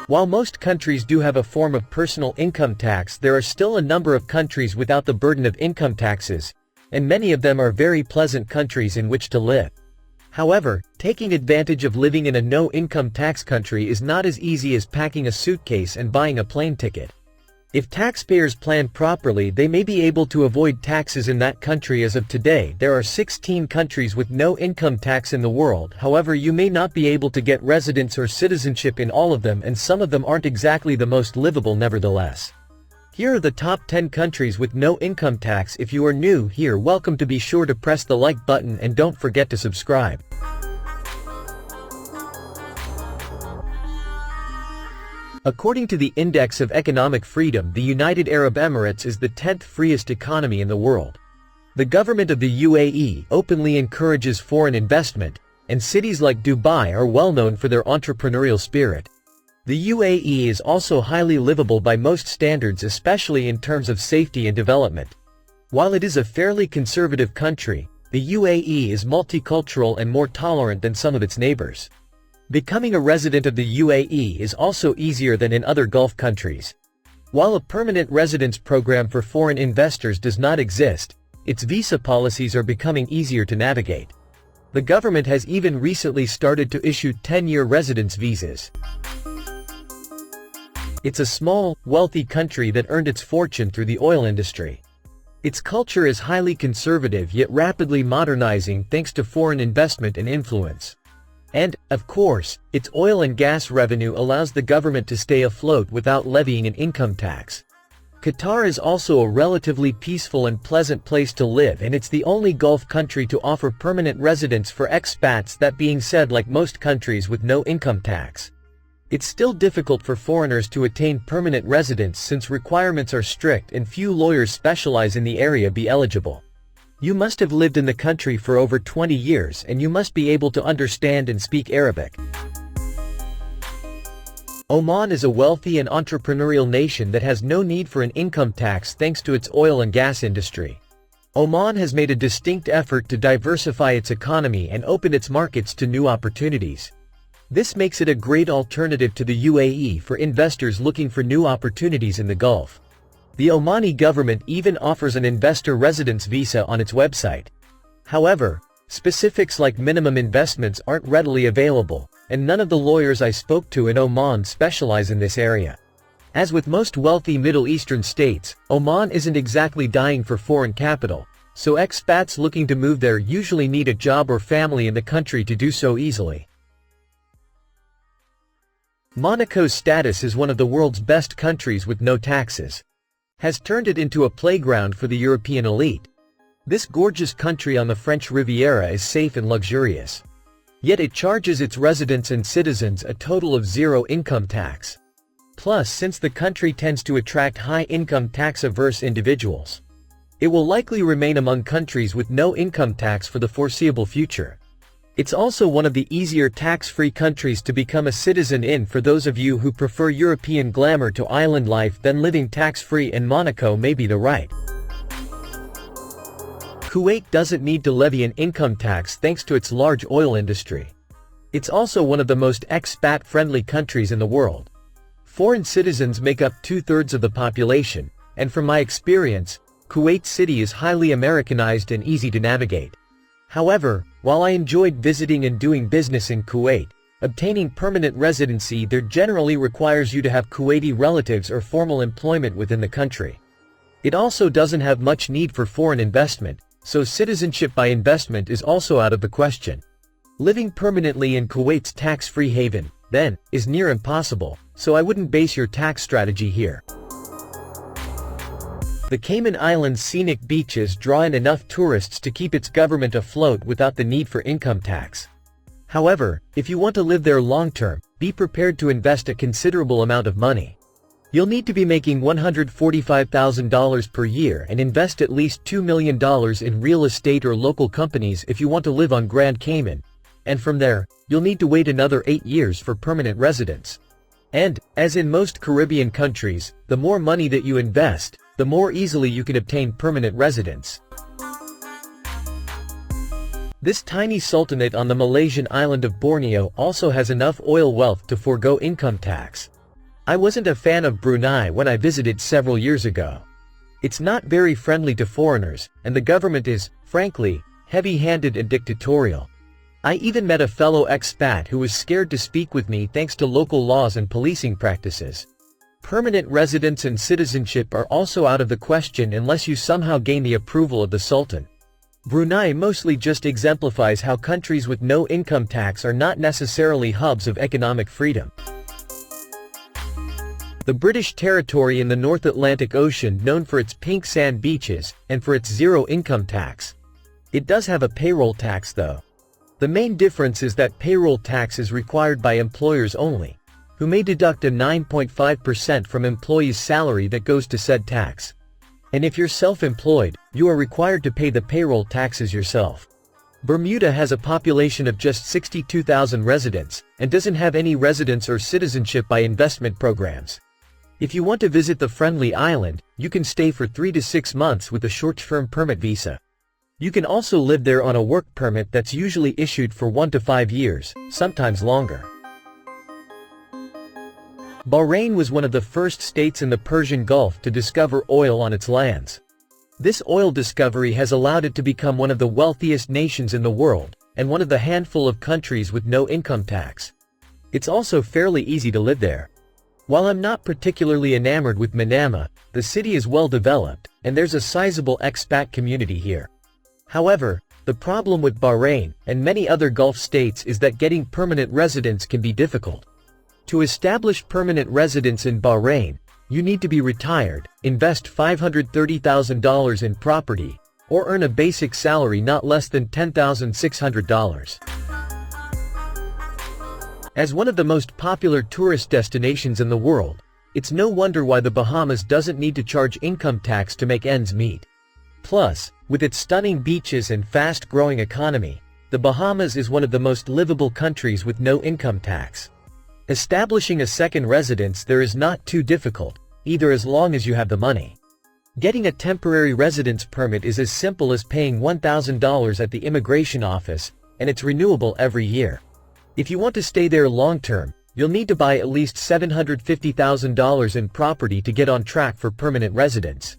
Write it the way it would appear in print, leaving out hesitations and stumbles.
While most countries do have a form of personal income tax, there are still a number of countries without the burden of income taxes, and many of them are very pleasant countries in which to live. However, taking advantage of living in a no-income tax country is not as easy as packing a suitcase and buying a plane ticket. If taxpayers plan properly, they may be able to avoid taxes in that country. As of today, there are 16 countries with no income tax in the world. However, you may not be able to get residence or citizenship in all of them, and some of them aren't exactly the most livable nevertheless. Here are the top 10 countries with no income tax. If you are new here, welcome. To be sure to press the like button and don't forget to subscribe. According to the Index of Economic Freedom, the United Arab Emirates is the 10th freest economy in the world. The government of the UAE openly encourages foreign investment, and cities like Dubai are well known for their entrepreneurial spirit. The UAE is also highly livable by most standards, especially in terms of safety and development. While it is a fairly conservative country, the UAE is multicultural and more tolerant than some of its neighbors. Becoming a resident of the UAE is also easier than in other Gulf countries. While a permanent residence program for foreign investors does not exist, its visa policies are becoming easier to navigate. The government has even recently started to issue 10-year residence visas. It's a small, wealthy country that earned its fortune through the oil industry. Its culture is highly conservative yet rapidly modernizing thanks to foreign investment and influence. And, of course, its oil and gas revenue allows the government to stay afloat without levying an income tax. Qatar is also a relatively peaceful and pleasant place to live, and it's the only Gulf country to offer permanent residence for expats. That being said, like most countries with no income tax, it's still difficult for foreigners to attain permanent residence since requirements are strict and few lawyers specialize in the area be eligible. You must have lived in the country for over 20 years, and you must be able to understand and speak Arabic. Oman is a wealthy and entrepreneurial nation that has no need for an income tax thanks to its oil and gas industry. Oman has made a distinct effort to diversify its economy and open its markets to new opportunities. This makes it a great alternative to the UAE for investors looking for new opportunities in the Gulf. The Omani government even offers an investor residence visa on its website. However, specifics like minimum investments aren't readily available, and none of the lawyers I spoke to in Oman specialize in this area. As with most wealthy Middle Eastern states, Oman isn't exactly dying for foreign capital, so expats looking to move there usually need a job or family in the country to do so easily. Monaco's status as one of the world's best countries with no taxes has turned it into a playground for the European elite. This gorgeous country on the French Riviera is safe and luxurious. Yet it charges its residents and citizens a total of zero income tax. Plus, since the country tends to attract high-income tax-averse individuals, it will likely remain among countries with no income tax for the foreseeable future. It's also one of the easier tax-free countries to become a citizen in. For those of you who prefer European glamour to island life, then living tax-free in Monaco may be the right. Kuwait doesn't need to levy an income tax thanks to its large oil industry. It's also one of the most expat-friendly countries in the world. Foreign citizens make up 2/3 of the population, and from my experience, Kuwait City is highly Americanized and easy to navigate. However, while I enjoyed visiting and doing business in Kuwait, obtaining permanent residency there generally requires you to have Kuwaiti relatives or formal employment within the country. It also doesn't have much need for foreign investment, so citizenship by investment is also out of the question. Living permanently in Kuwait's tax-free haven, then, is near impossible, so I wouldn't base your tax strategy here. The Cayman Islands' scenic beaches draw in enough tourists to keep its government afloat without the need for income tax. However, if you want to live there long-term, be prepared to invest a considerable amount of money. You'll need to be making $145,000 per year and invest at least $2 million in real estate or local companies if you want to live on Grand Cayman, and from there, you'll need to wait another 8 years for permanent residence. And, as in most Caribbean countries, the more money that you invest, the more easily you can obtain permanent residence. This tiny sultanate on the Malaysian island of Borneo also has enough oil wealth to forego income tax. I wasn't a fan of Brunei when I visited several years ago. It's not very friendly to foreigners, and the government is, frankly, heavy-handed and dictatorial. I even met a fellow expat who was scared to speak with me thanks to local laws and policing practices. Permanent residence and citizenship are also out of the question unless you somehow gain the approval of the Sultan. Brunei mostly just exemplifies how countries with no income tax are not necessarily hubs of economic freedom. The British territory in the North Atlantic Ocean, known for its pink sand beaches, and for its zero income tax. It does have a payroll tax though. The main difference is that payroll tax is required by employers only, who may deduct a 9.5% from employees' salary that goes to said tax. And if you're self-employed, you are required to pay the payroll taxes yourself. Bermuda has a population of just 62,000 residents, and doesn't have any residence or citizenship by investment programs. If you want to visit the friendly island, you can stay for 3 to 6 months with a short-term permit visa. You can also live there on a work permit that's usually issued for 1 to 5 years, sometimes longer. Bahrain was one of the first states in the Persian Gulf to discover oil on its lands. This oil discovery has allowed it to become one of the wealthiest nations in the world, and one of the handful of countries with no income tax. It's also fairly easy to live there. While I'm not particularly enamored with Manama, the city is well developed, and there's a sizable expat community here. However, the problem with Bahrain, and many other Gulf states, is that getting permanent residence can be difficult. To establish permanent residence in Bahrain, you need to be retired, invest $530,000 in property, or earn a basic salary not less than $10,600. As one of the most popular tourist destinations in the world, it's no wonder why the Bahamas doesn't need to charge income tax to make ends meet. Plus, with its stunning beaches and fast-growing economy, the Bahamas is one of the most livable countries with no income tax. Establishing a second residence there is not too difficult, either as long as you have the money. Getting a temporary residence permit is as simple as paying $1,000 at the immigration office, and it's renewable every year. If you want to stay there long-term, you'll need to buy at least $750,000 in property to get on track for permanent residence.